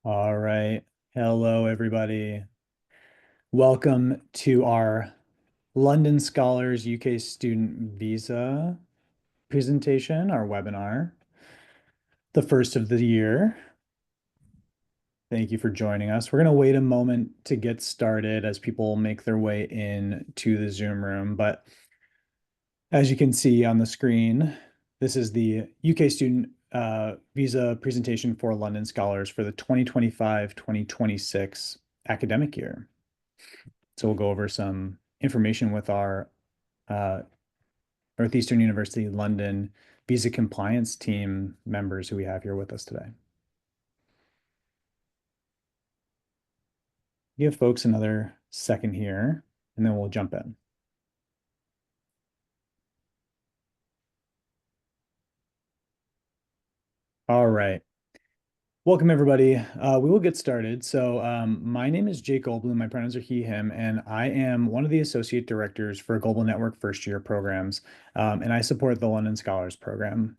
All right. Hello, everybody. Welcome to our London Scholars UK Student Visa presentation, our webinar, the first of the year. Thank you for joining us. We're going to wait a moment to get started as people make their way in to the Zoom room. But as you can see on the screen, this is the UK Student Visa presentation for London Scholars for the 2025-2026 academic year. So we'll go over some information with our Northeastern University London visa compliance team members who we have here with us today. Give folks another second here, and then we'll jump in. All right. Welcome, everybody. We will get started. So my name is Jake Goldblum. My pronouns are he, him, and I am one of the associate directors for Global Network First Year Programs, and I support the London Scholars Program.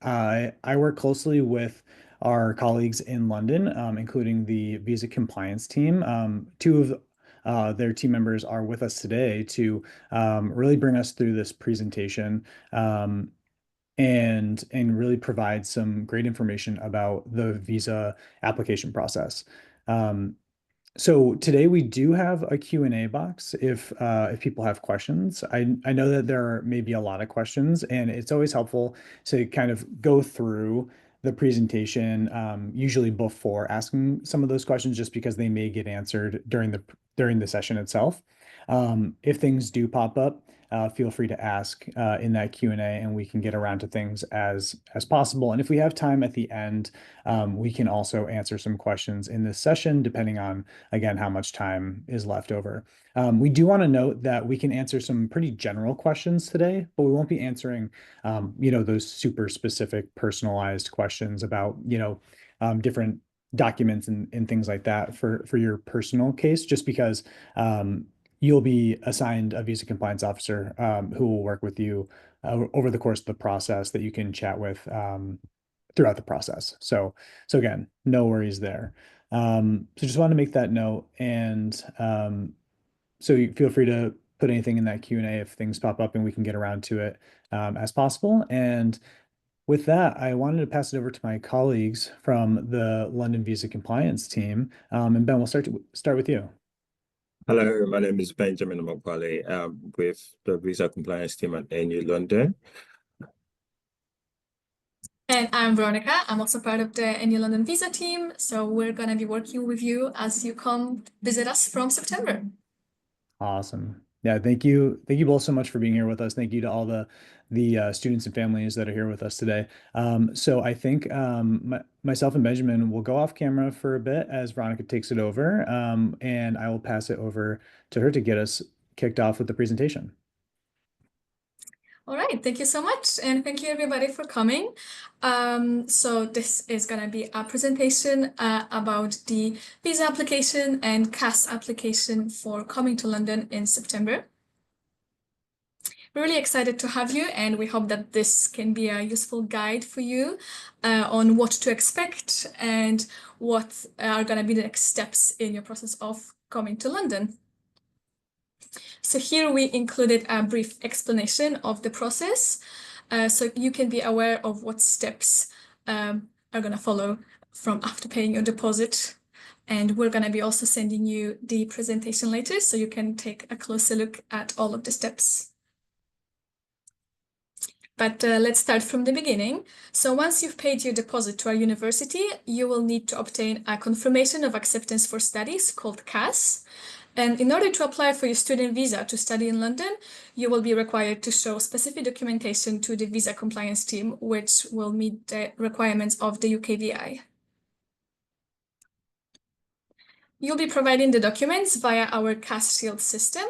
I work closely with our colleagues in London, including the Visa Compliance team. Two of their team members are with us today to really bring us through this presentation. And really provide some great information about the visa application process. So today we do have a Q&A box if people have questions. I know that there may be a lot of questions, and it's always helpful to kind of go through the presentation, usually before asking some of those questions, just because they may get answered during the session itself. If things do pop up, feel free to ask in that Q&A, and we can get around to things as possible. And if we have time at the end, we can also answer some questions in this session, depending on, again, how much time is left over. We do want to note that we can answer some pretty general questions today, but we won't be answering, those super specific, personalized questions about, different documents and things like that for your personal case, just because you'll be assigned a visa compliance officer who will work with you over the course of the process that you can chat with throughout the process. So again, no worries there. So just wanted to make that note, and so you feel free to put anything in that Q&A if things pop up, and we can get around to it as possible. And with that, I wanted to pass it over to my colleagues from the London Visa Compliance team. And Ben, we'll start with you. Hello, my name is Benjamin Mopale, with the visa compliance team at NU London. And I'm Veronica. I'm also part of the NU London visa team. So we're going to be working with you as you come visit us from September. Awesome. Yeah, thank you. Thank you both so much for being here with us. Thank you to all the students and families that are here with us today. So I think myself and Benjamin will go off camera for a bit as Veronica takes it over, and I will pass it over to her to get us kicked off with the presentation. All right, thank you so much. And thank you everybody for coming. So this is going to be a presentation about the visa application and CAS application for coming to London in September. We're really excited to have you, and we hope that this can be a useful guide for you on what to expect and what are going to be the next steps in your process of coming to London. So here we included a brief explanation of the process, so you can be aware of what steps are going to follow from after paying your deposit. And we're going to be also sending you the presentation later, so you can take a closer look at all of the steps. But let's start from the beginning. So once you've paid your deposit to our university, you will need to obtain a confirmation of acceptance for studies called CAS. And in order to apply for your student visa to study in London, you will be required to show specific documentation to the visa compliance team, which will meet the requirements of the UKVI. You'll be providing the documents via our CAS Shield system,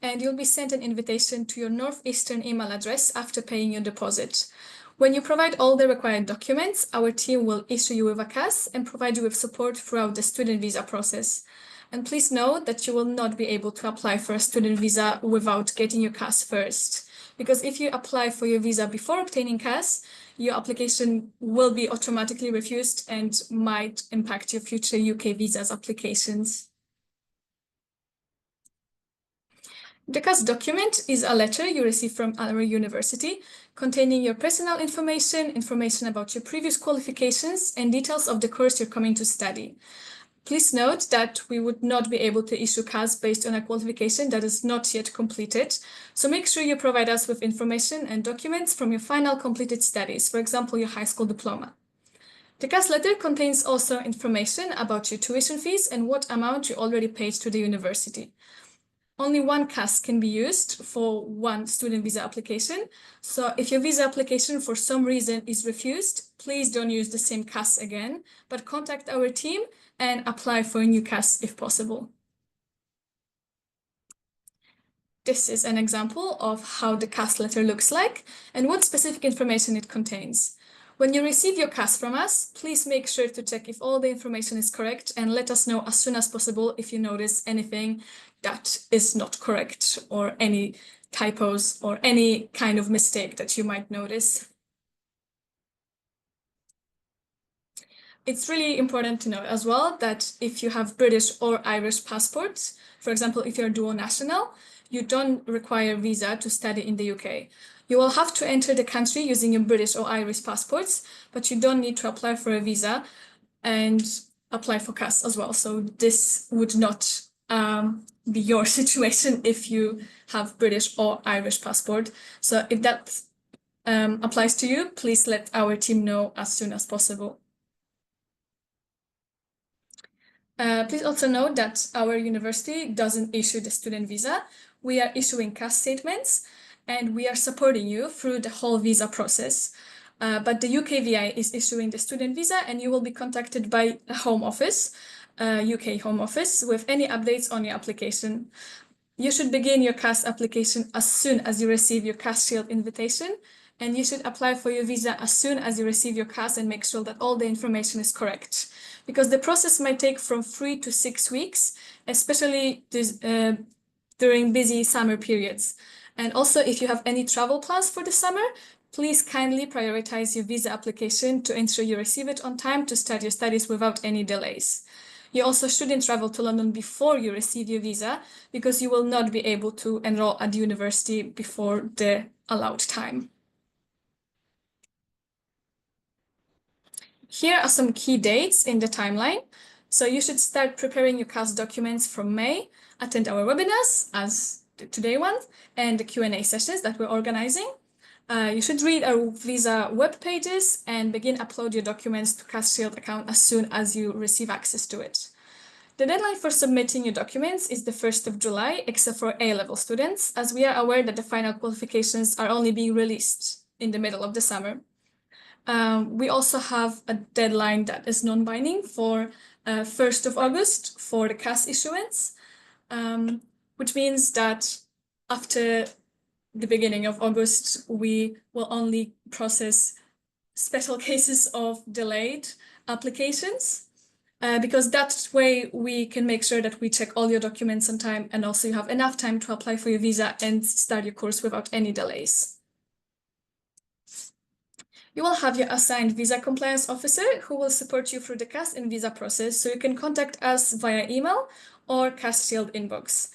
and you'll be sent an invitation to your Northeastern email address after paying your deposit. When you provide all the required documents, our team will issue you with a CAS and provide you with support throughout the student visa process. And please note that you will not be able to apply for a student visa without getting your CAS first. because if you apply for your visa before obtaining CAS, your application will be automatically refused and might impact your future UK visas applications. The CAS document is a letter you receive from our university containing your personal information, information about your previous qualifications, and details of the course you're coming to study. Please note that we would not be able to issue CAS based on a qualification that is not yet completed, so make sure you provide us with information and documents from your final completed studies, for example, your high school diploma. The CAS letter contains also information about your tuition fees and what amount you already paid to the university. Only one CAS can be used for one student visa application. So if your visa application for some reason is refused, please don't use the same CAS again, but contact our team and apply for a new CAS if possible. This is an example of how the CAS letter looks like and what specific information it contains. When you receive your CAS from us, please make sure to check if all the information is correct and let us know as soon as possible if you notice anything that is not correct or any typos or any kind of mistake that you might notice. It's really important to note as well that if you have British or Irish passports, for example, if you're dual national, you don't require a visa to study in the UK. You will have to enter the country using your British or Irish passports, but you don't need to apply for a visa and apply for CAS as well. So this would not be your situation if you have British or Irish passport. So if that applies to you, please let our team know as soon as possible. Please also note that our university doesn't issue the student visa. We are issuing CAS statements and we are supporting you through the whole visa process. But the UKVI is issuing the student visa and you will be contacted by the Home Office, UK Home Office, with any updates on your application. You should begin your CAS application as soon as you receive your CAS Shield invitation, and you should apply for your visa as soon as you receive your CAS and make sure that all the information is correct. Because the process might take from 3 to 6 weeks, especially during busy summer periods. And also, if you have any travel plans for the summer, please kindly prioritize your visa application to ensure you receive it on time to start your studies without any delays. You also shouldn't travel to London before you receive your visa because you will not be able to enroll at the university before the allowed time. Here are some key dates in the timeline. So you should start preparing your CAS documents from May, attend our webinars as the today one, and the Q&A sessions that we're organizing. You should read our visa web pages and begin upload your documents to CAS Shield account as soon as you receive access to it. The deadline for submitting your documents is the 1st of July, except for A-level students, as we are aware that the final qualifications are only being released in the middle of the summer. We also have a deadline that is non-binding for 1st of August for the CAS issuance, which means that after the beginning of August, we will only process special cases of delayed applications, because that way we can make sure that we check all your documents on time and also you have enough time to apply for your visa and start your course without any delays. You will have your assigned visa compliance officer who will support you through the CAS and visa process, so you can contact us via email or CAS Shield inbox.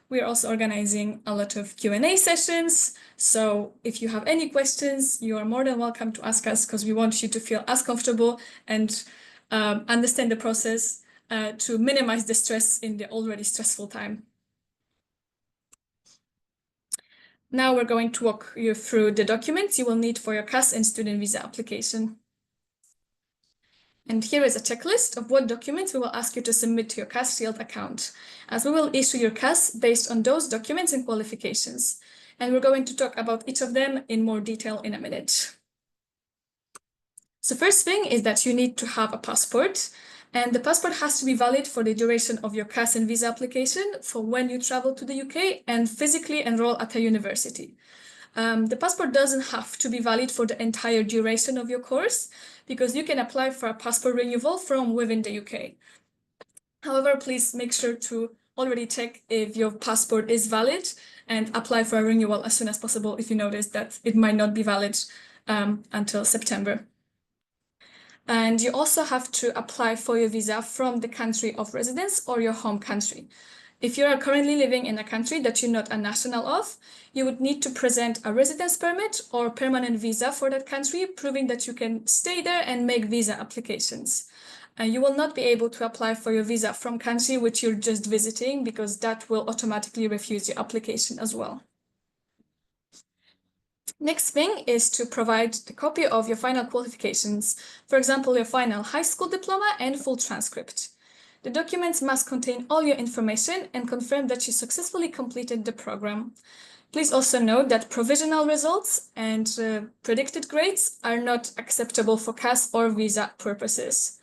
We are also organizing a lot of Q&A sessions, so if you have any questions, you are more than welcome to ask us because we want you to feel as comfortable and understand the process to minimize the stress in the already stressful time. Now we're going to walk you through the documents you will need for your CAS and student visa application. And here is a checklist of what documents we will ask you to submit to your CAS Shield account, as we will issue your CAS based on those documents and qualifications. And we're going to talk about each of them in more detail in a minute. So first thing is that you need to have a passport, and the passport has to be valid for the duration of your CAS and visa application for when you travel to the UK and physically enroll at a university. The passport doesn't have to be valid for the entire duration of your course because you can apply for a passport renewal from within the UK. However, please make sure to already check if your passport is valid and apply for a renewal as soon as possible if you notice that it might not be valid until September. And you also have to apply for your visa from the country of residence or your home country. If you are currently living in a country that you're not a national of, you would need to present a residence permit or permanent visa for that country, proving that you can stay there and make visa applications. You will not be able to apply for your visa from country which you're just visiting, because that will automatically refuse your application as well. Next thing is to provide the copy of your final qualifications, for example, your final high school diploma and full transcript. The documents must contain all your information and confirm that you successfully completed the program. Please also note that provisional results and predicted grades are not acceptable for CAS or visa purposes.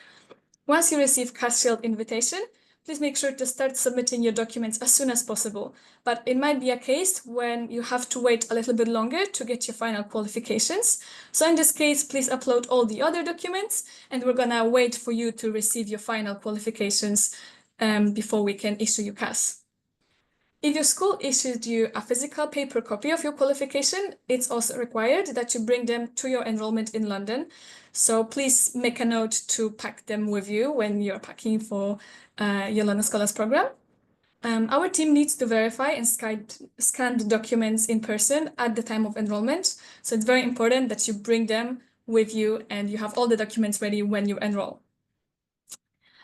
Once you receive CAS Shield invitation, please make sure to start submitting your documents as soon as possible. But it might be a case when you have to wait a little bit longer to get your final qualifications. So in this case, please upload all the other documents, and we're gonna wait for you to receive your final qualifications before we can issue you CAS. If your school issued you a physical paper copy of your qualification, it's also required that you bring them to your enrollment in London. So please make a note to pack them with you when you're packing for your London Scholars Program. Our team needs to verify and scan the documents in person at the time of enrollment. So it's very important that you bring them with you and you have all the documents ready when you enroll.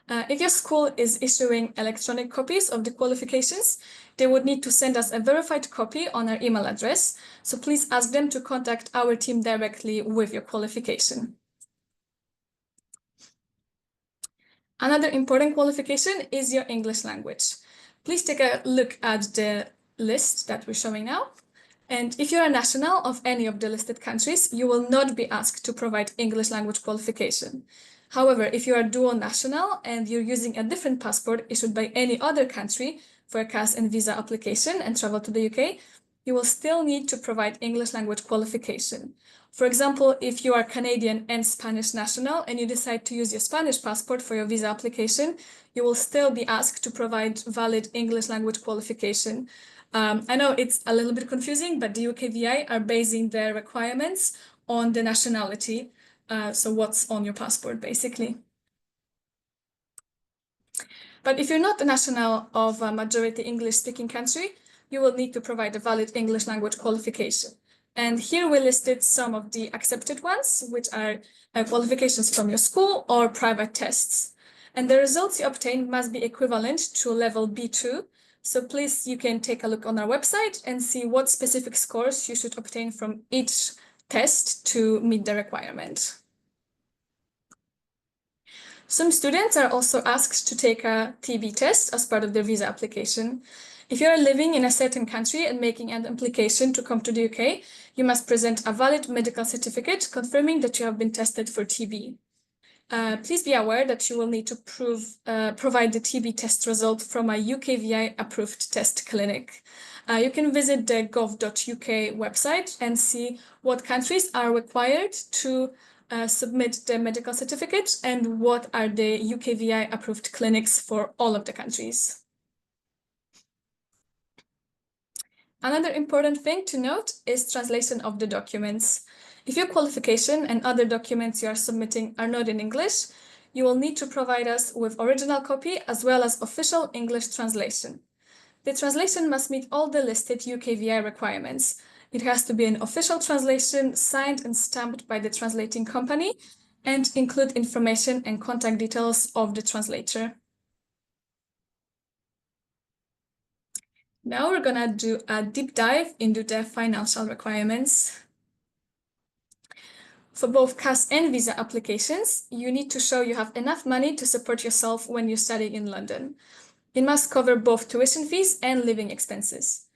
If your school is issuing electronic copies of the qualifications, they would need to send us a verified copy on our email address. So please ask them to contact our team directly with your qualification. Another important qualification is your English language. Please take a look at the list that we're showing now. And if you're a national of any of the listed countries, you will not be asked to provide English language qualification. However, if you are dual national and you're using a different passport issued by any other country for a CAS and visa application and travel to the UK, you will still need to provide English language qualification. For example, if you are Canadian and Spanish national and you decide to use your Spanish passport for your visa application, you will still be asked to provide valid English language qualification. I know it's a little bit confusing, but the UKVI are basing their requirements on the nationality. So what's on your passport, basically. But if you're not a national of a majority English-speaking country, you will need to provide a valid English language qualification. And here we listed some of the accepted ones, which are qualifications from your school or private tests. And the results you obtain must be equivalent to level B2. So please, you can take a look on our website and see what specific scores you should obtain from each test to meet the requirement. Some students are also asked to take a TB test as part of their visa application. If you are living in a certain country and making an application to come to the UK, you must present a valid medical certificate confirming that you have been tested for TB. Please be aware that you will need to provide the TB test result from a UKVI approved test clinic. You can visit the gov.uk website and see what countries are required to submit the medical certificate and what are the UKVI approved clinics for all of the countries. Another important thing to note is translation of the documents. If your qualification and other documents you are submitting are not in English, you will need to provide us with original copy as well as official English translation. The translation must meet all the listed UKVI requirements. It has to be an official translation signed and stamped by the translating company and include information and contact details of the translator. Now we're gonna do a deep dive into the financial requirements. For both CAS and visa applications, you need to show you have enough money to support yourself when you study in London. It must cover both tuition fees and living expenses.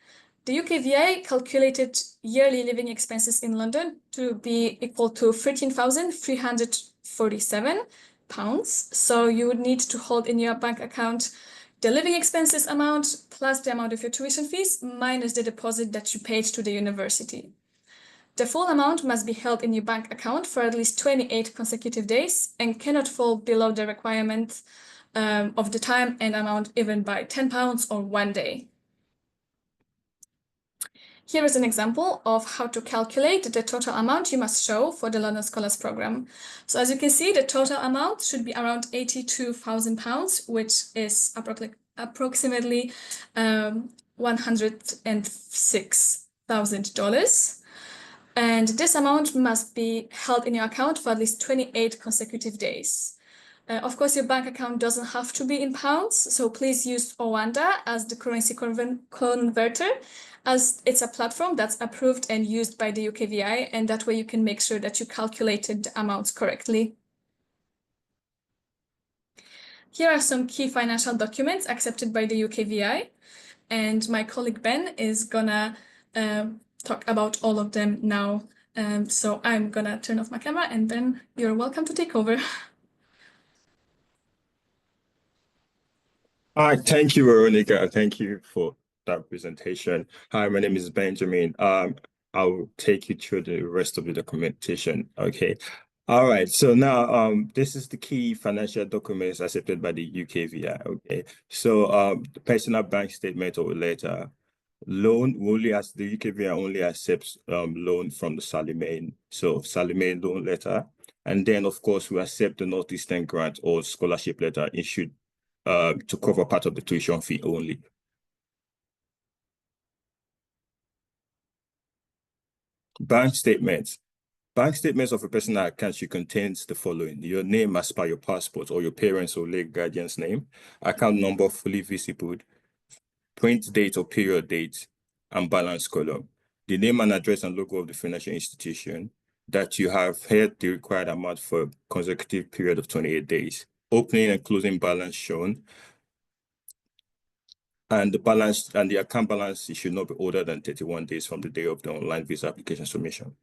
The UKVI calculated yearly living expenses in London to be equal to £13,347. So you would need to hold in your bank account the living expenses amount plus the amount of your tuition fees minus the deposit that you paid to the university. The full amount must be held in your bank account for at least 28 consecutive days and cannot fall below the requirement of the time and amount even by £10 or 1 day. Here is an example of how to calculate the total amount you must show for the London Scholars Program. So as you can see, the total amount should be around £82,000, which is approximately $106,000. And this amount must be held in your account for at least 28 consecutive days. Of course, your bank account doesn't have to be in pounds, so please use Owanda as the currency converter, as it's a platform that's approved and used by the UKVI, and that way you can make sure that you calculated the amounts correctly. Here are some key financial documents accepted by the UKVI, and my colleague Ben is gonna talk about all of them now. So I'm gonna turn off my camera, and Ben, you're welcome to take over. Hi, thank you, Veronica. Thank you for that presentation. Hi, my name is Benjamin. I'll take you through the rest of the documentation. Okay. All right. So now, this is the key financial documents accepted by the UKVI. Okay. So, the personal bank statement or letter, loan only as the UKVI only accepts loan from the Salimane. So Salimane loan letter, and then of course we accept the Northeastern grant or scholarship letter issued to cover part of the tuition fee only. Bank statements. Bank statements of a personal account should contain the following: your name as per your passport or your parents' or legal guardian's name, account number fully visible, print date or period date, and balance column. The name and address and logo of the financial institution, that you have held the required amount for a consecutive period of 28 days, opening and closing balance shown, and the balance and the account balance should not be older than 31 days from the day of the online visa application submission.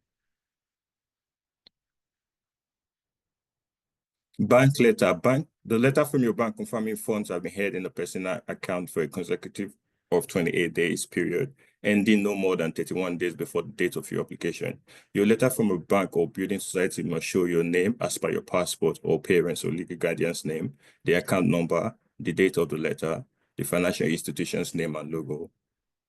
Bank letter. The letter from your bank confirming funds have been held in a personal account for a consecutive of 28 days period, ending no more than 31 days before the date of your application. Your letter from a bank or building society must show your name as per your passport or parents or legal guardian's name, the account number, the date of the letter, the financial institution's name and logo,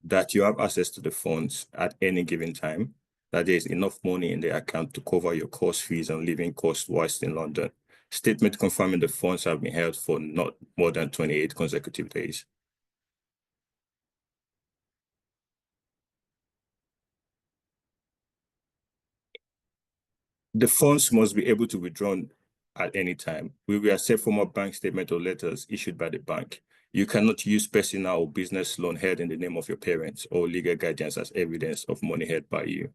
that you have access to the funds at any given time, that there is enough money in the account to cover your course fees and living costs whilst in London. Statement confirming the funds have been held for not more than 28 consecutive days. The funds must be able to be withdrawn at any time. We will accept formal bank statement or letters issued by the bank. You cannot use personal or business loan held in the name of your parents or legal guardians as evidence of money held by you.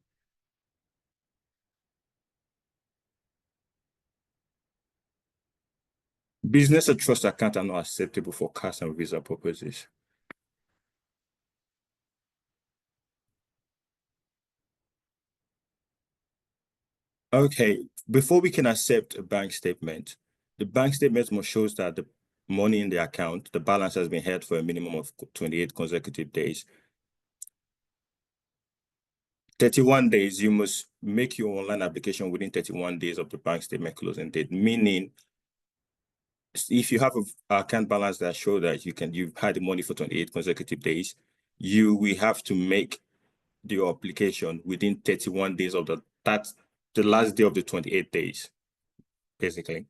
Business or trust account are not acceptable for cash and visa purposes. Okay, before we can accept a bank statement, the bank statement must show that the money in the account, the balance has been held for a minimum of 28 consecutive days. 31 days, you must make your online application within 31 days of the bank statement closing date, meaning if you have an account balance that show that you've had the money for 28 consecutive days, you will have to make the application within 31 days of the last day of the 28 days, basically.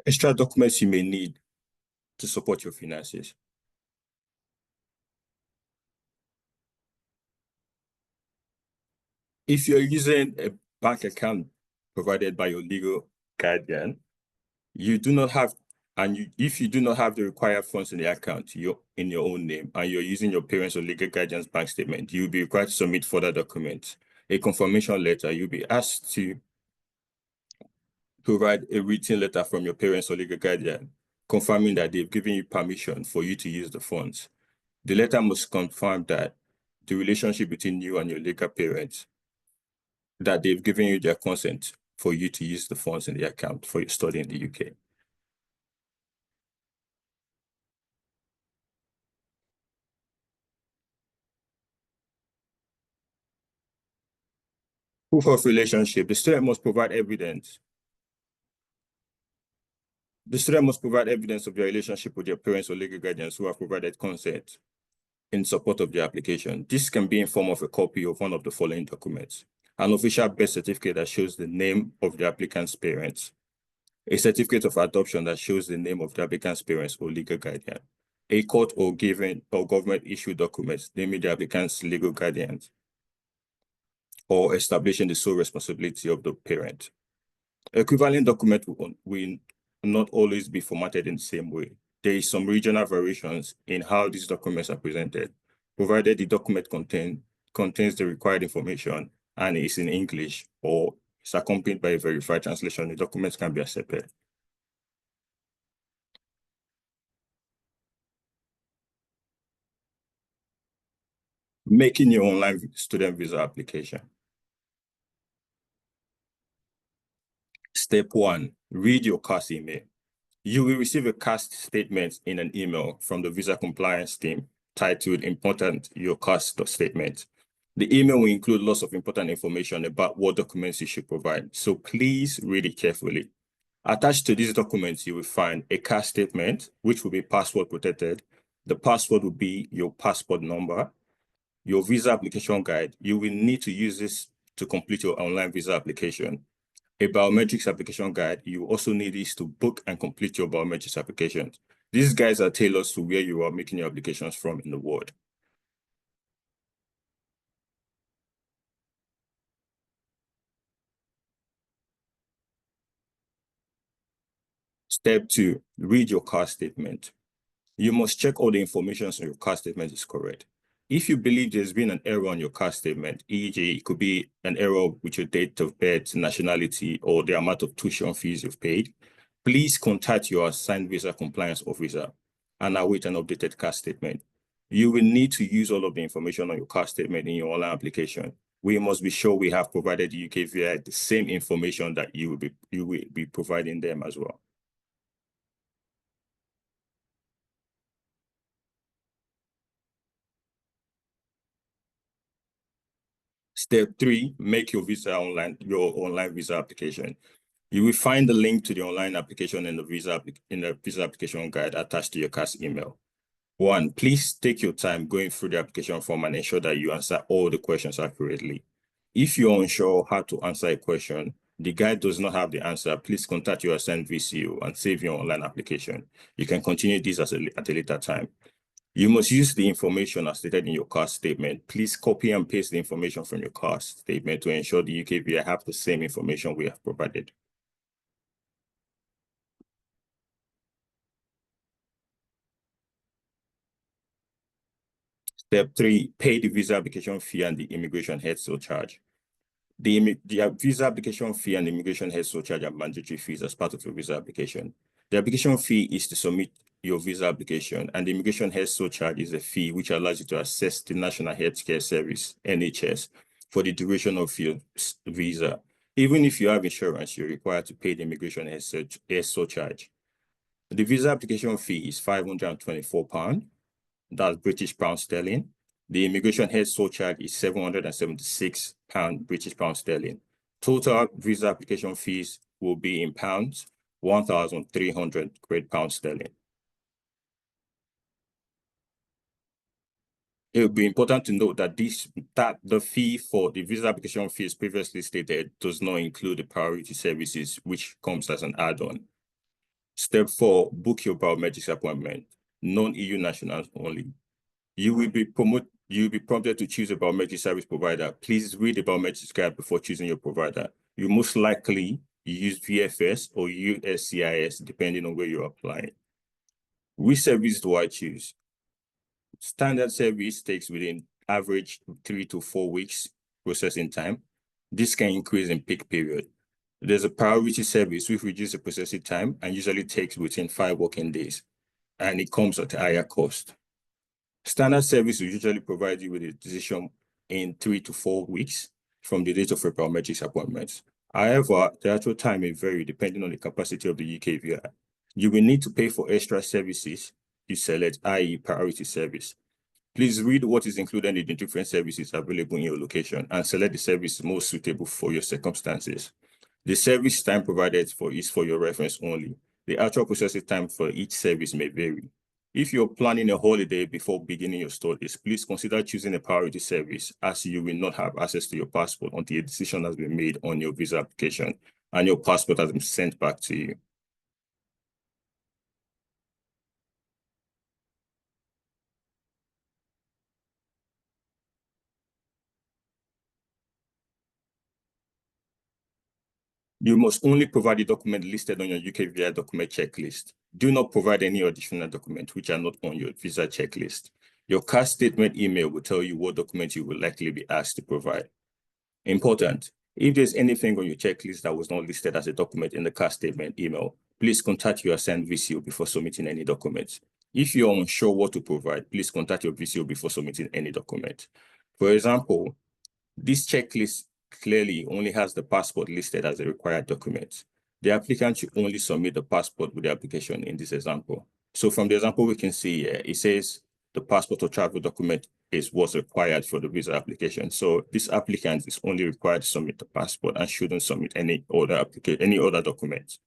Extra documents you may need to support your finances. If you're using a bank account provided by your legal guardian, you do not have, if you do not have the required funds in the account in your own name, and you're using your parents' or legal guardian's bank statement, you'll be required to submit further documents. A confirmation letter, you'll be asked to provide a written letter from your parents or legal guardian confirming that they've given you permission for you to use the funds. The letter must confirm that the relationship between you and your legal parents, that they've given you their consent for you to use the funds in the account for your study in the UK. Proof of relationship. The student must provide evidence The student must provide evidence of their relationship with their parents or legal guardians who have provided consent in support of the application. This can be in form of a copy of one of the following documents: an official birth certificate that shows the name of the applicant's parents, a certificate of adoption that shows the name of the applicant's parents or legal guardian, a court or government issued document naming the applicant's legal guardians or establishing the sole responsibility of the parent. Equivalent document will not always be formatted in the same way. There is some regional variations in how these documents are presented, provided the document contains the required information and is in English or is accompanied by a verified translation. The documents can be accepted. Making your online student visa application. Step 1, read your CAS email. You will receive a CAS statement in an email from the visa compliance team titled Important Your CAS Statement. The email will include lots of important information about what documents you should provide, so please read it carefully. Attached to these documents, you will find a CAS statement, which will be password protected. The password will be your passport number, your visa application guide. You will need to use this to complete your online visa application. A biometrics application guide. You also need this to book and complete your biometrics applications. These guides are tailored to where you are making your applications from in the world. Step 2, read your CAS statement. You must check all the information on your CAS statement is correct. If you believe there's been an error on your CAS statement, e.g., it could be an error with your date of birth, nationality, or the amount of tuition fees you've paid, please contact your assigned visa compliance officer and await an updated CAS statement. You will need to use all of the information on your CAS statement in your online application. We must be sure we have provided the UKVI the same information that you will be providing them as well. Step 3, make your online visa application. You will find the link to the online application in the visa application guide attached to your CAS email. 1, please take your time going through the application form and ensure that you answer all the questions accurately. If you're unsure how to answer a question, the guide does not have the answer, please contact your assigned VCO and save your online application. You can continue this at a later time. You must use the information as stated in your CAS statement. Please copy and paste the information from your CAS statement to ensure the UKVI have the same information we have provided. Step 3, pay the visa application fee and the immigration head surcharge. The visa application fee and immigration head surcharge are mandatory fees as part of your visa application. The application fee is to submit your visa application, and the immigration head surcharge is a fee which allows you to access the National Healthcare Service, NHS, for the duration of your visa. Even if you have insurance, you're required to pay the immigration head surcharge. The visa application fee is £524, that's British pound sterling. The immigration head surcharge is £776 British pound sterling. Total visa application fees will be in pounds, 1,300 Great Pound sterling. It will be important to note that the fee for the visa application fees previously stated does not include the priority services, which comes as an add-on. Step 4, book your biometrics appointment, non-EU nationals only. You will be prompted to choose a biometric service provider. Please read the biometrics guide before choosing your provider. You most likely use VFS or USCIS, depending on where you're applying. Which service do I choose? Standard service takes within average 3 to 4 weeks processing time. This can increase in peak period. There's a priority service which reduces the processing time and usually takes within 5 working days, and it comes at a higher cost. Standard service will usually provide you with a decision in 3 to 4 weeks from the date of your biometrics appointments. However, the actual time may vary depending on the capacity of the UKVI. You will need to pay for extra services you select, i.e. priority service. Please read what is included in the different services available in your location and select the service most suitable for your circumstances. The service time provided is for your reference only. The actual processing time for each service may vary. If you're planning a holiday before beginning your studies, please consider choosing a priority service, as you will not have access to your passport until a decision has been made on your visa application and your passport has been sent back to you. You must only provide the document listed on your UK visa document checklist. Do not provide any additional documents which are not on your visa checklist. Your cash statement email will tell you what document you will likely be asked to provide. Important: if there's anything on your checklist that was not listed as a document in the cash statement email, please contact your assigned VCO before submitting any documents. If you're unsure what to provide, please contact your VCO before submitting any document. For example, this checklist clearly only has the passport listed as a required document. The applicant should only submit the passport with the application in this example. So from the example we can see here, it says the passport or travel document is what's required for the visa application. So this applicant is only required to submit the passport and shouldn't submit any other document.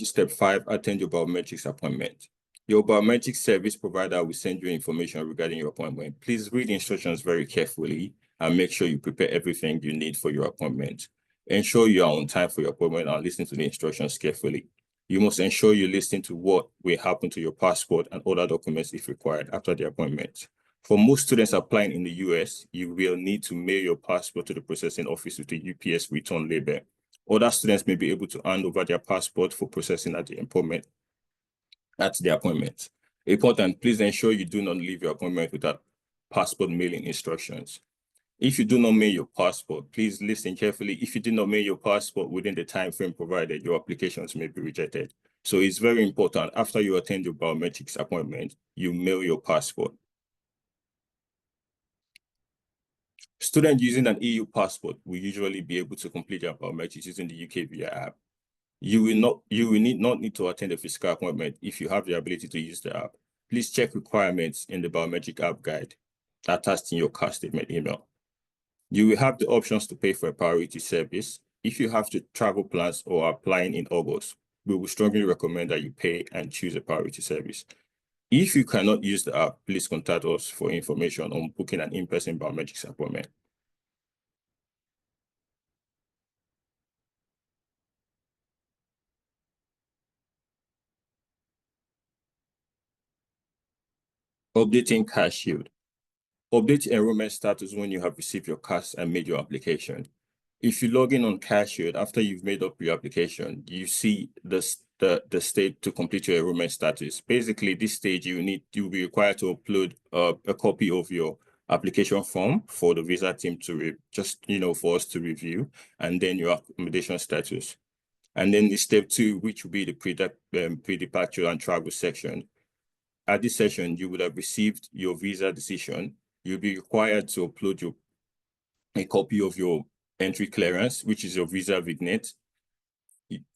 Step 5, attend your biometrics appointment. Your biometric service provider will send you information regarding your appointment. Please read the instructions very carefully and make sure you prepare everything you need for your appointment. Ensure you are on time for your appointment and listen to the instructions carefully. You must ensure you listen to what will happen to your passport and other documents if required after the appointment. For most students applying in the US, you will need to mail your passport to the processing office with a UPS return label. Other students may be able to hand over their passport for processing at the appointment. Important: please ensure you do not leave your appointment without passport mailing instructions. If you do not mail your passport, please listen carefully. If you did not mail your passport within the time frame provided, your applications may be rejected. So it's very important, after you attend your biometrics appointment, you mail your passport. Students using an EU passport will usually be able to complete their biometrics using the UK via app. You will not need to attend a physical appointment if you have the ability to use the app. Please check requirements in the biometric app guide attached in your cash statement email. You will have the options to pay for a priority service. If you have to travel plans or are applying in August, we will strongly recommend that you pay and choose a priority service. If you cannot use the app, please contact us for information on booking an in-person biometrics appointment. Updating cash shield. Update enrollment status when you have received your cash and made your application. If you log in on CashShield after you've made up your application, you see the state to complete your enrollment status. Basically, this stage you'll be required to upload a copy of your application form for the visa team to for us to review, and then your accommodation status. And then the step 2, which will be the pre-departure and travel section. At this session, you would have received your visa decision. You'll be required to upload a copy of your entry clearance, which is your visa vignette,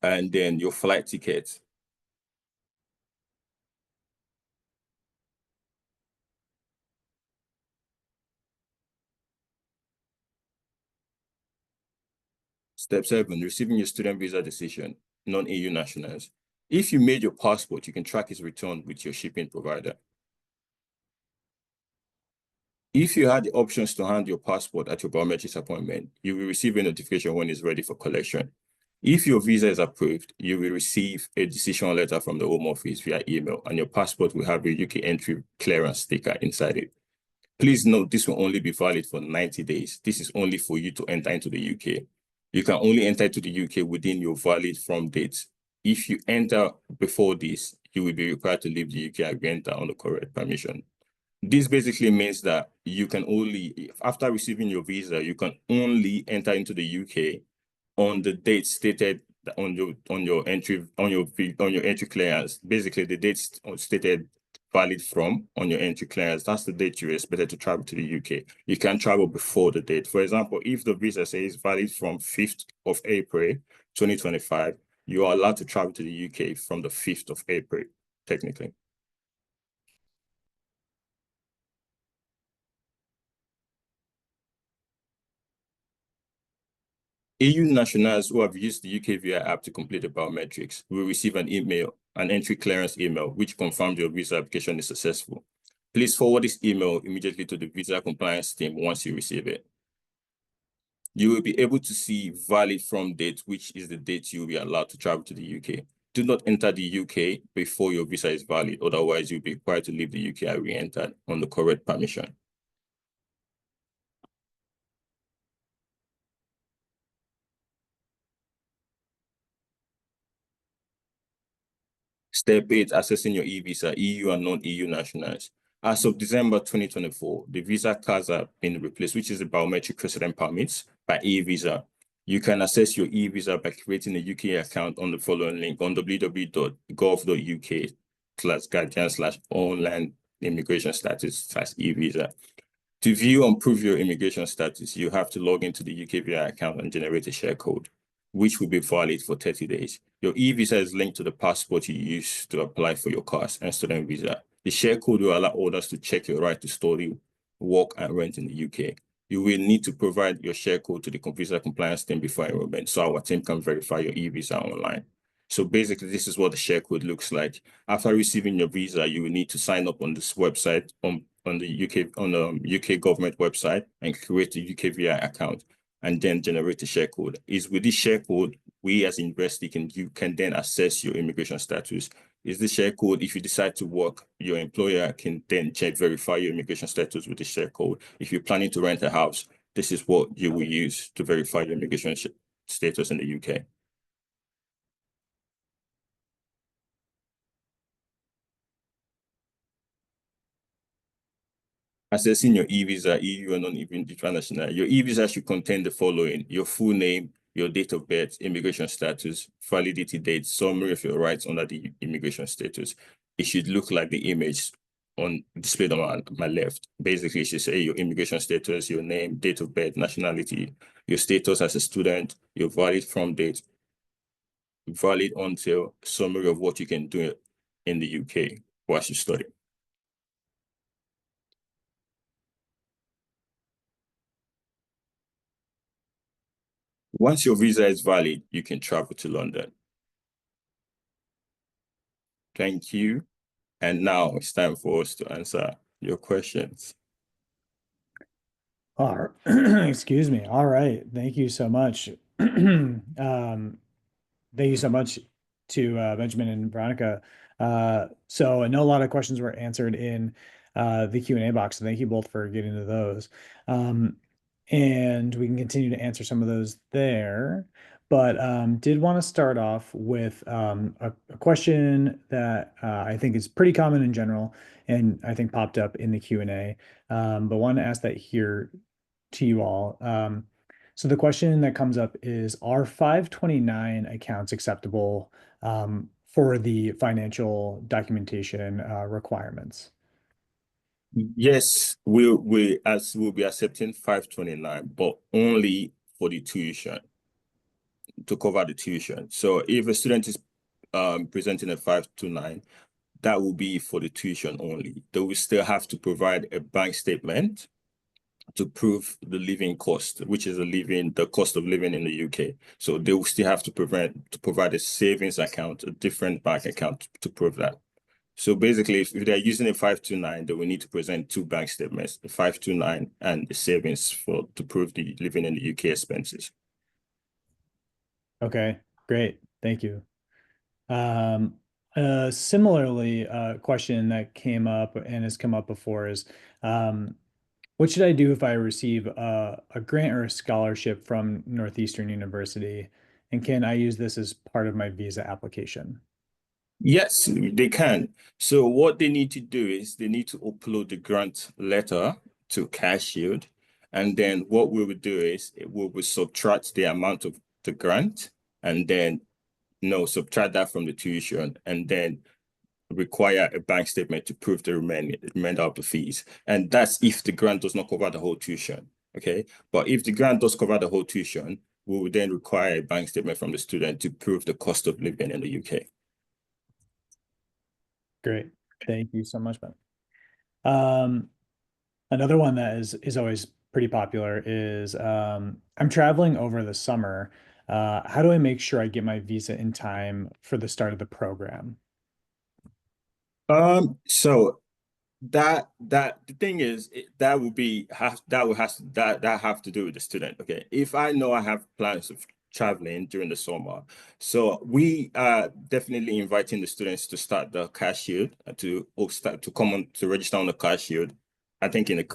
and then your flight ticket. Step 7, receiving your student visa decision, non-EU nationals. If you made your passport, you can track its return with your shipping provider. If you had the options to hand your passport at your biometrics appointment, you will receive a notification when it's ready for collection. If your visa is approved, you will receive a decision letter from the Home Office via email, and your passport will have a UK entry clearance sticker inside it. Please note, this will only be valid for 90 days. This is only for you to enter into the UK. You can only enter into the UK within your valid from date. If you enter before this, you will be required to leave the UK and enter on the correct permission. This basically means that you can only, after receiving your visa, you can only enter into the UK on the date stated on your entry clearance. Basically, the date stated valid from on your entry clearance, that's the date you're expected to travel to the UK. You can travel before the date. For example, if the visa says valid from 5th of April 2025, you are allowed to travel to the UK from the 5th of April, technically. EU nationals who have used the UK visa app to complete the biometrics will receive an email, an entry clearance email, which confirms your visa application is successful. Please forward this email immediately to the visa compliance team once you receive it. You will be able to see valid from date, which is the date you'll be allowed to travel to the UK. Do not enter the UK before your visa is valid. Otherwise, you'll be required to leave the UK and re-enter on the correct permission. Step 8, assessing your e-visa, EU and non-EU nationals. As of December 2024, the visa cards have been replaced, which is the biometric resident permits, by e-visa. You can access your e-visa by creating a UK account on the following link on www.gov.uk/guardian/online immigration status/e-visa. To view and prove your immigration status, you have to log into the UK visa account and generate a share code, which will be valid for 30 days. Your e-visa is linked to the passport you use to apply for your course and student visa. The share code will allow others to check your right to study, work, and rent in the UK. You will need to provide your share code to the visa compliance team before enrollment, so our team can verify your e-visa online. So basically, this is what the share code looks like. After receiving your visa, you will need to sign up on this website on the UK government website and create a UK visa account and then generate a share code. Is with this share code, we as university you can then assess your immigration status. Is the share code, if you decide to work, your employer can then verify your immigration status with the share code. If you're planning to rent a house, this is what you will use to verify your immigration status in the UK. Assessing your e-visa, EU and non-EU international. Your e-visa should contain the following: your full name, your date of birth, immigration status, validity date, summary of your rights under the immigration status. It should look like the image displayed on my left. Basically, it should say your immigration status, your name, date of birth, nationality, your status as a student, your valid from date, valid until, summary of what you can do in the UK whilst you study. Once your visa is valid, you can travel to London. Thank you. And now it's time for us to answer your questions. Excuse me. All right. Thank you so much. Thank you so much to Benjamin and Veronica. So I know a lot of questions were answered in the Q&A box, so thank you both for getting to those. And we can continue to answer some of those there. But did want to start off with a question that I think is pretty common in general, and I think popped up in the Q&A. But want to ask that here to you all. So the question that comes up is, are 529 accounts acceptable for the financial documentation requirements? Yes, we'll be accepting 529, but only for the tuition, to cover the tuition. So if a student is presenting a 529, that will be for the tuition only. They will still have to provide a bank statement to prove the living cost, which is the cost of living in the UK. So they will still have to provide a savings account, a different bank account to prove that. So basically, if they're using a 529, they will need to present two bank statements, the 529 and the savings to prove the living in the UK expenses. Okay, great. Thank you. Similarly, a question that came up and has come up before is, what should I do if I receive a grant or a scholarship from Northeastern University? And can I use this as part of my visa application? Yes, they can. So what they need to do is they need to upload the grant letter to CashShield. And then what we will do is we will subtract the amount of the grant and then subtract that from the tuition and then require a bank statement to prove the remainder of the fees. And that's if the grant does not cover the whole tuition. Okay. But if the grant does cover the whole tuition, we will then require a bank statement from the student to prove the cost of living in the UK. Great. Thank you so much, Ben. Another one that is always pretty popular is I'm traveling over the summer. How do I make sure I get my visa in time for the start of the program? So that the thing is that would be have that would has that have to do with the student. Okay, if I know I have plans of traveling during the summer, so we are definitely inviting the students to start the cash shield to or start to come on to register on the cash shield. I think in a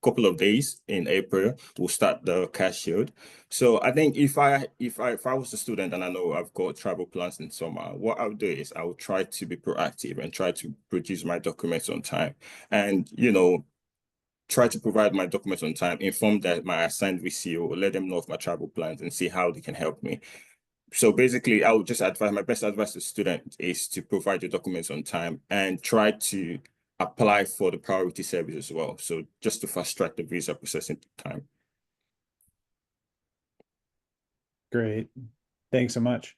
couple of days in April we'll start the cash shield. So I think if I was a student and I know I've got travel plans in summer, what I'll do is I will try to be proactive and try to produce my documents on time and try to provide my documents on time, inform that my assigned VCO, let them know of my travel plans and see how they can help me. So basically, I would just advise my best advice to students is to provide your documents on time and try to apply for the priority service as well. So just to fast track the visa processing time. Great. Thanks so much.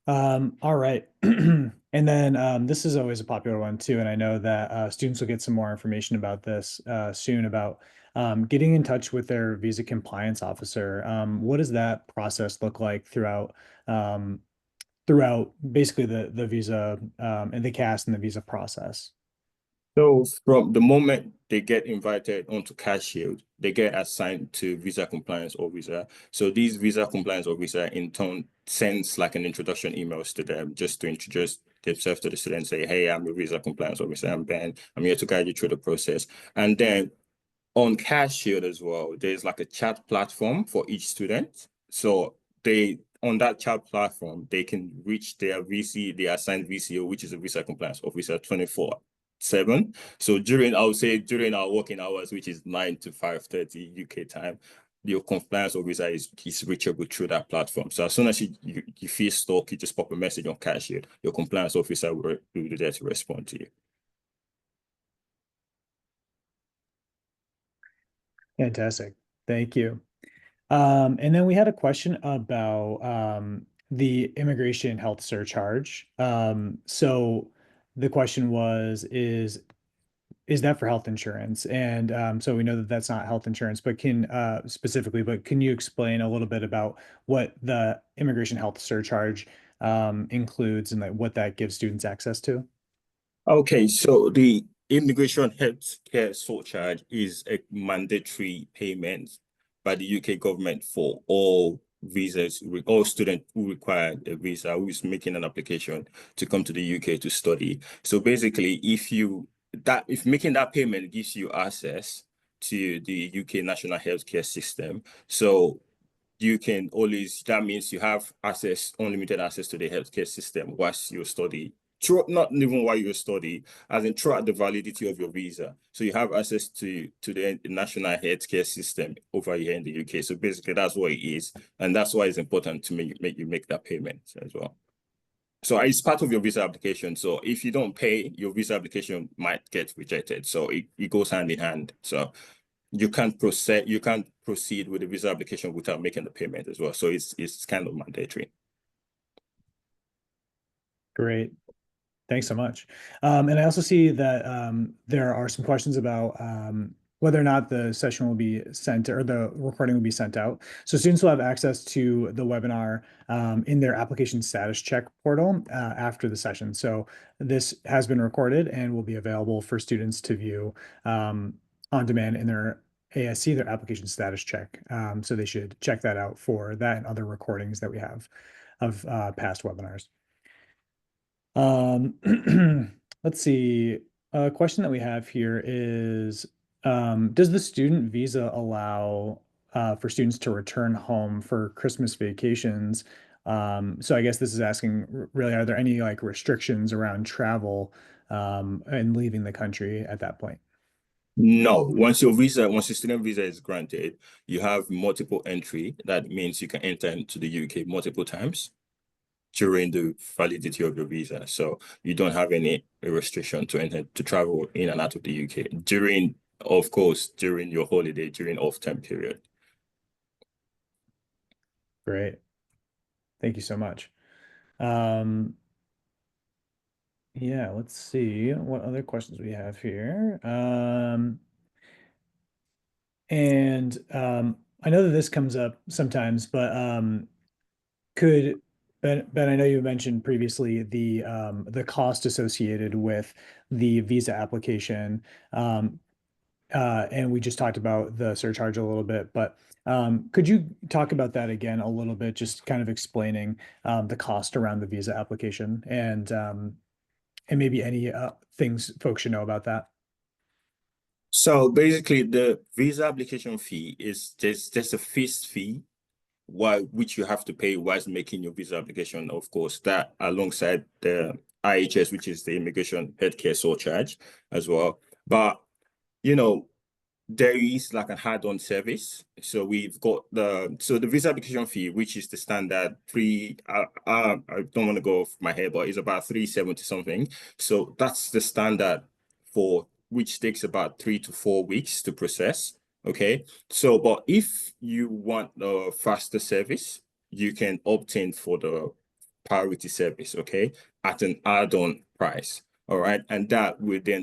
All right. And then this is always a popular one too. And I know that students will get some more information about this soon about getting in touch with their visa compliance officer. What does that process look like um, throughout basically the visa and the CAS and the visa process? So from the moment they get invited onto Cash Shield, they get assigned to visa compliance officer. So these visa compliance officer in turn sends like an introduction emails to them just to introduce themselves to the student, say, hey, I'm a visa compliance officer, I'm Ben, I'm here to guide you through the process. And then on Cash Shield as well, there's like a chat platform for each student. So they on that chat platform, they can reach their VC, their assigned VCO, which is a visa compliance officer 24/7. So I would say during our working hours, which is 9 to 5:30 UK time, your compliance officer is reachable through that platform. So as soon as you feel stuck, you just pop a message on Cash Shield. Your compliance officer will be there to respond to you. Fantastic. Thank you. And then we had a question about the immigration health surcharge. So the question was, is that for health insurance? And so we know that that's not health insurance, but can you explain a little bit about what the immigration health surcharge includes and like what that gives students access to? Okay, so the immigration healthcare surcharge is a mandatory payment by the UK government for all visas, all students who require a visa, who is making an application to come to the UK to study. So basically, if making that payment gives you access to the UK national healthcare system, so you can always, that means you have access, unlimited access to the healthcare system whilst you study. Not even while you study, as in throughout the validity of your visa. So you have access to the national healthcare system over here in the UK. So basically that's what it is. And that's why it's important to make you make that payment as well. So it's part of your visa application. So if you don't pay, your visa application might get rejected. So it goes hand in hand. So you can't proceed with the visa application without making the payment as well. So it's kind of mandatory. Great. Thanks so much. And I also see that there are some questions about whether or not the session will be sent or the recording will be sent out. So students will have access to the webinar in their application status check portal after the session. So this has been recorded and will be available for students to view on demand in their ASC, their application status check. So they should check that out for that and other recordings that we have of past webinars. Um, let's see. A question that we have here is, does the student visa allow for students to return home for Christmas vacations? So I guess this is asking, really, are there any like restrictions around travel and leaving the country at that point? No, once your student visa is granted, you have multiple entry. That means you can enter into the UK multiple times during the validity of your visa. So you don't have any restriction to enter to travel in and out of the UK during, of course, during your holiday, during off-term period. Great. Thank you so much. Um, yeah, let's see what other questions we have here. And I know that this comes up sometimes, but could Ben, I know you mentioned previously the cost associated with the visa application. Um, and we just talked about the surcharge a little bit, but could you talk about that again a little bit, just kind of explaining the cost around the visa application and maybe any things folks should know about that? So basically, the visa application fee is just a fixed fee which you have to pay whilst making your visa application, of course, that alongside the IHS, which is the immigration healthcare surcharge as well. But you know, there is like an add-on service. So we've got the visa application fee, which is the standard three. I don't want to go off my head, but it's about 370 something. So that's the standard for which takes about 3 to 4 weeks to process. Okay. So, but if you want a faster service, you can opt in for the priority service, okay, at an add-on price. All right. And that will then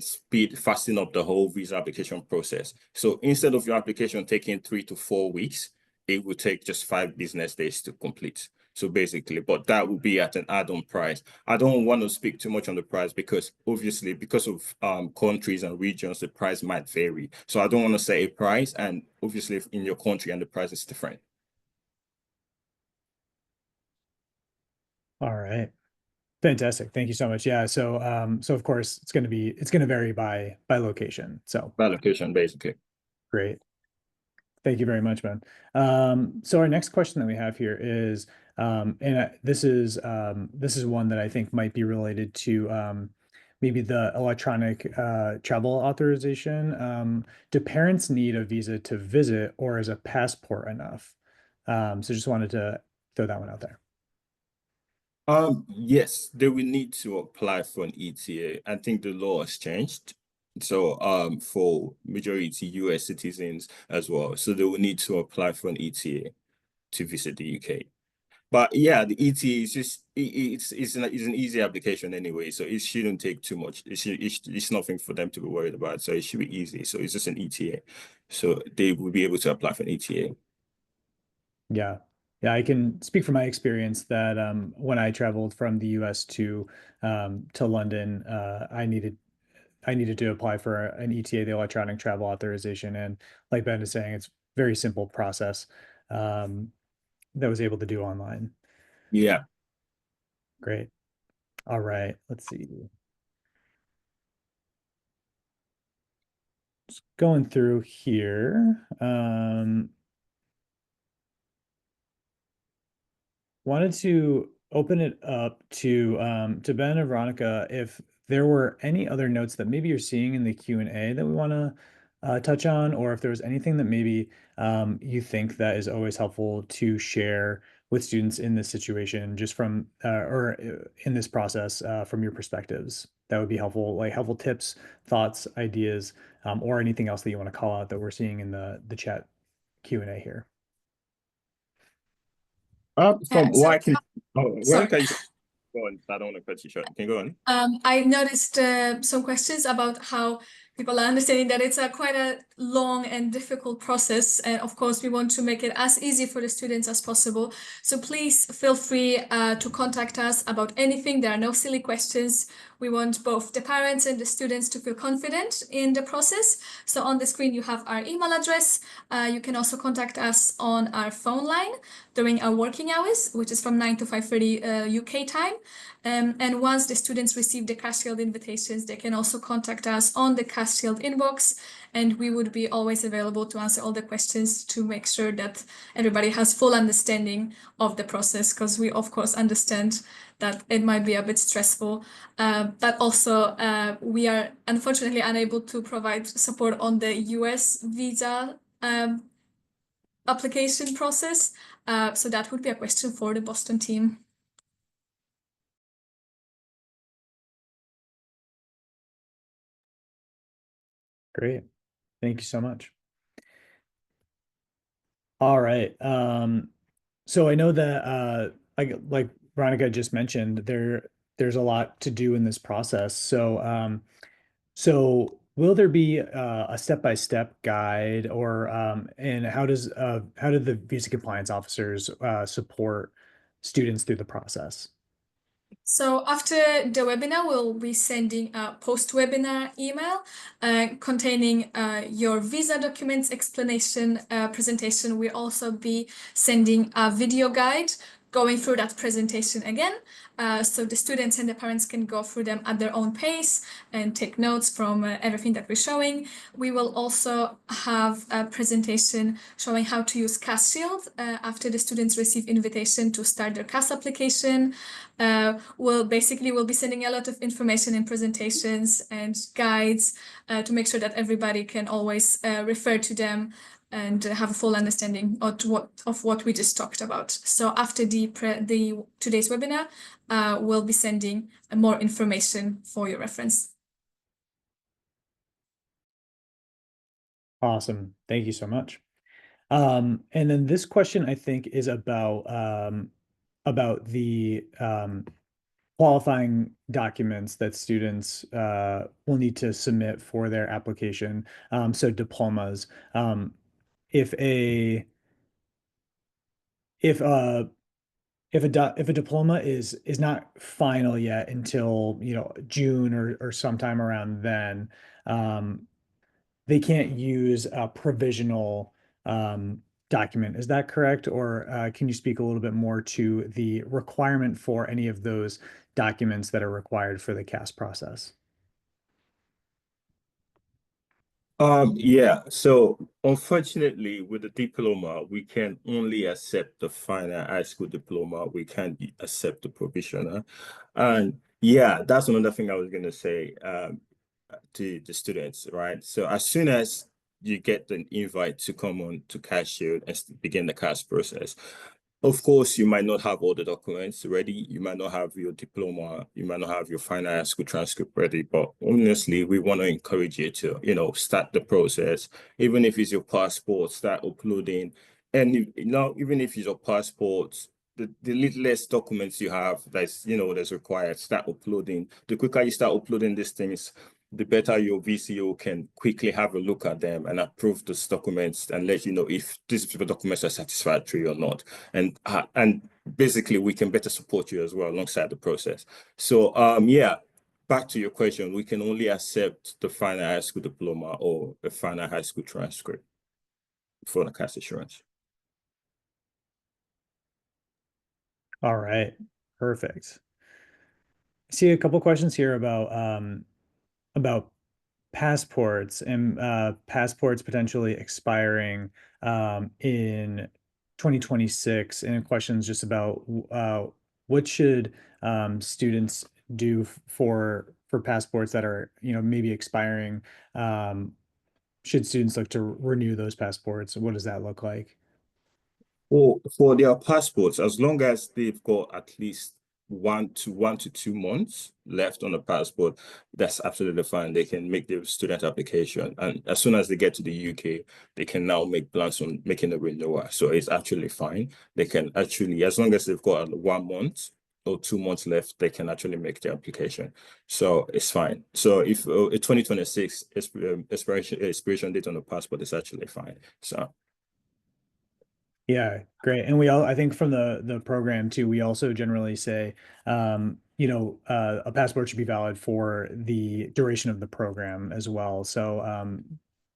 fasten up the whole visa application process. So instead of your application taking 3 to 4 weeks, it will take just 5 business days to complete. So basically, but that will be at an add-on price. I don't want to speak too much on the price because obviously because of countries and regions, the price might vary. So I don't want to say a price, and obviously in your country and the price is different. All right. Fantastic. Thank you so much. Yeah. So, so of course it's going to vary by location. So By location, basically. great. Thank you very much, Ben. So our next question that we have here is, this is one that I think might be related to maybe the electronic travel authorization. Do parents need a visa to visit, or is a passport enough? So just wanted to throw that one out there. Yes, they will need to apply for an ETA. I think the law has changed. So, for majority US citizens as well. So they will need to apply for an ETA to visit the UK. But yeah, the ETA is just it's an easy application anyway, so it shouldn't take too much. It's nothing for them to be worried about. So it should be easy. So it's just an ETA. So they will be able to apply for an ETA. Yeah. Yeah, I can speak from my experience that when I traveled from the US to London, I needed to apply for an ETA, the electronic travel authorization. And like Ben is saying, it's very simple process um, that was able to do online. Yeah. Great. All right. Let's see. Just going through here. Wanted to open it up to Ben and Veronica if there were any other notes that maybe you're seeing in the Q&A that we want to touch on, or if there was anything that maybe you think that is always helpful to share with students in this situation, just from or in this process from your perspectives. That would be helpful, like helpful tips, thoughts, ideas, or anything else that you want to call out that we're seeing in the chat Q&A here. From what So, I can, where sorry. can you go on? I don't want to cut you short. You can go on. I noticed some questions about how people are understanding that it's a quite a long and difficult process. And of course, we want to make it as easy for the students as possible. So please feel free to contact us about anything. There are no silly questions. We want both the parents and the students to feel confident in the process. So on the screen, you have our email address. You can also contact us on our phone line during our working hours, which is from 9 to 5:30 UK time. And once the students receive the Cash Shield invitations, they can also contact us on the Cash Shield inbox, and we would be always available to answer all the questions to make sure that everybody has full understanding of the process, because we, of course, understand that it might be a bit stressful. But also, we are unfortunately unable to provide support on the US visa application process. So that would be a question for the Boston team. Great. Thank you so much. All right. So I know that like Veronica just mentioned, there's a lot to do in this process. So so will there be a step-by-step guide, or and how do the visa compliance officers support students through the process? So after the webinar, we'll be sending a post-webinar email containing your visa documents explanation presentation. We'll also be sending a video guide going through that presentation again. So the students and the parents can go through them at their own pace and take notes from everything that we're showing. We will also have a presentation showing how to use CAS Shield after the students receive invitation to start their CAS application. We'll be sending a lot of information in presentations and guides to make sure that everybody can always refer to them and have a full understanding of what we just talked about. So after today's webinar, we'll be sending more information for your reference. Awesome. Thank you so much. And then this question, I think, is about the qualifying documents that students will need to submit for their application. So diplomas. If a if a if a diploma is not final yet until June or sometime around then, they can't use a provisional document. Is that correct? Or can you speak a little bit more to the requirement for any of those documents that are required for the CAS process? Yeah, so unfortunately, with the diploma, we can only accept the final high school diploma. We can't accept the provisional. And yeah, that's another thing I was going to say to the students, right? So as soon as you get an invite to come on to CAS Shield and begin the CAS process, of course, you might not have all the documents ready. You might not have your diploma. You might not have your final high school transcript ready. But honestly, we want to encourage you to, start the process. Even if it's your passport, start uploading. And even if it's your passport, the littlest documents you have that's required, start uploading. The quicker you start uploading these things, the better your VCO can quickly have a look at them and approve those documents and let you know if these documents are satisfactory or not. And basically we can better support you as well alongside the process. So yeah, back to your question, we can only accept the final high school diploma or the final high school transcript for the CAS assurance. All right, perfect. I see a couple questions here about passports and passports potentially expiring in 2026, and questions just about what should students do for passports that are maybe expiring. Should students look to renew those passports? What does that look like? For their passports, as long as they've got at least 1 to 2 months left on the passport, that's absolutely fine. They can make the student application. And as soon as they get to the UK, they can now make plans on making a renewal. So it's actually fine. They can actually, as long as they've got 1 month or 2 months left, they can actually make the application. So it's fine. So if a 2026 expiration date on the passport is actually fine. So Yeah, great. And I think from the program too, we also generally say, a passport should be valid for the duration of the program as well. So,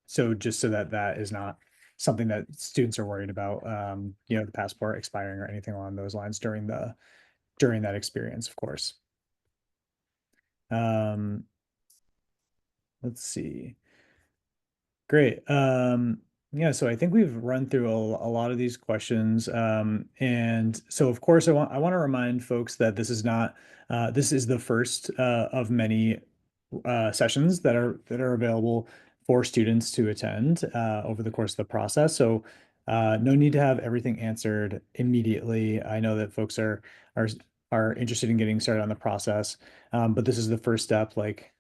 so just so that that is not something that students are worried about, the passport expiring or anything along those lines during that experience, of course. Let's see. Great. Yeah, so I think we've run through a lot of these questions. And so of course I want to remind folks that this is the first of many sessions that are available for students to attend over the course of the process. So no need to have everything answered immediately. I know that folks are are interested in getting started on the process, but this is the first step, like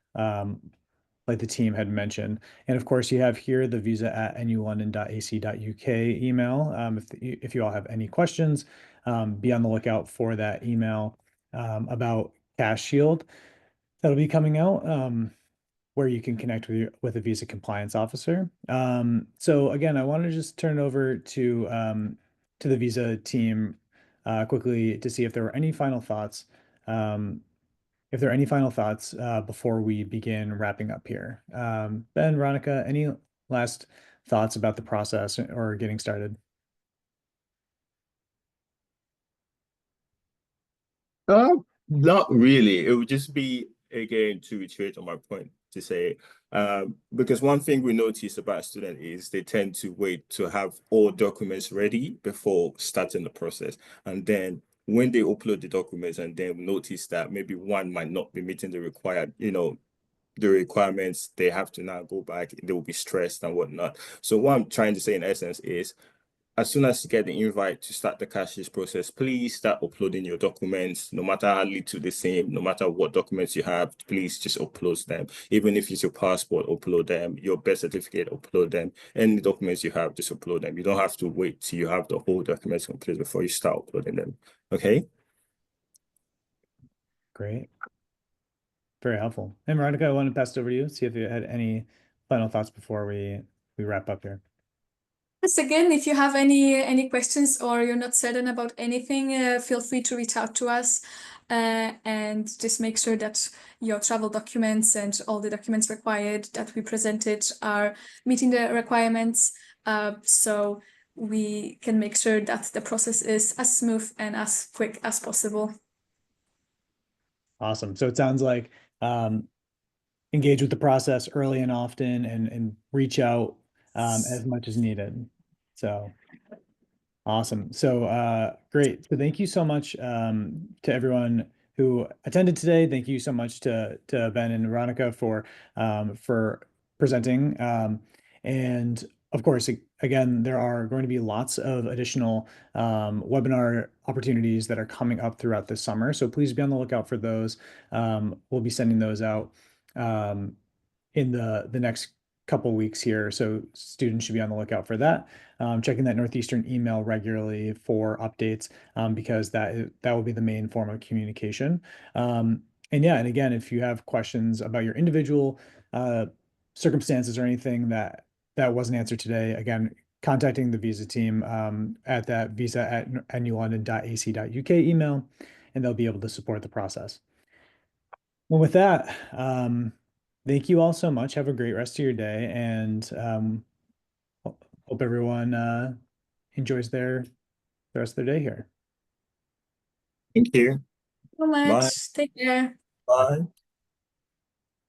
the team had mentioned. And of course, you have here the visa@nulondon.ac.uk email. If you all have any questions, be on the lookout for that email about CAS Shield that'll be coming out. where you can connect with a visa compliance officer. So again, I want to just turn it over to the visa team quickly to see if there were any final thoughts. If there are any final thoughts before we begin wrapping up here. Ben, Veronica, any last thoughts about the process or getting started? Not really. It would just be again to reiterate on my point to say, because one thing we notice about students is they tend to wait to have all documents ready before starting the process. And then when they upload the documents and then notice that maybe one might not be meeting the required, the requirements, they have to now go back, they will be stressed and whatnot. So what I'm trying to say in essence is as soon as you get the invite to start the cashless process, please start uploading your documents, no matter how little the same, no matter what documents you have, please just upload them. Even if it's your passport, upload them, your birth certificate, upload them. Any documents you have, just upload them. You don't have to wait till you have the whole documents complete before you start uploading them. Okay? Great. Very helpful. And Veronica, I want to pass it over to you, see if you had any final thoughts before we wrap up here. Yes, again, if you have any questions or you're not certain about anything, feel free to reach out to us and just make sure that your travel documents and all the documents required that we presented are meeting the requirements, so we can make sure that the process is as smooth and as quick as possible. Awesome. So it sounds like engage with the process early and often and reach out as much as needed. So awesome. So great. So thank you so much to everyone who attended today. Thank you so much to Ben and Veronica for presenting. And of course, again, there are going to be lots of additional webinar opportunities that are coming up throughout the summer. So please be on the lookout for those. We'll be sending those out in the next couple weeks here. So students should be on the lookout for that. Checking that Northeastern email regularly for updates because that will be the main form of communication. And yeah, and again, if you have questions about your individual circumstances or anything that wasn't answered today, again, contacting the visa team at that visa@nulondon.ac.uk email, and they'll be able to support the process. Well, with that, thank you all so much. Have a great rest of your day, and hope everyone enjoys the rest of their day here. Thank you. So Bye. much. Take care. Bye.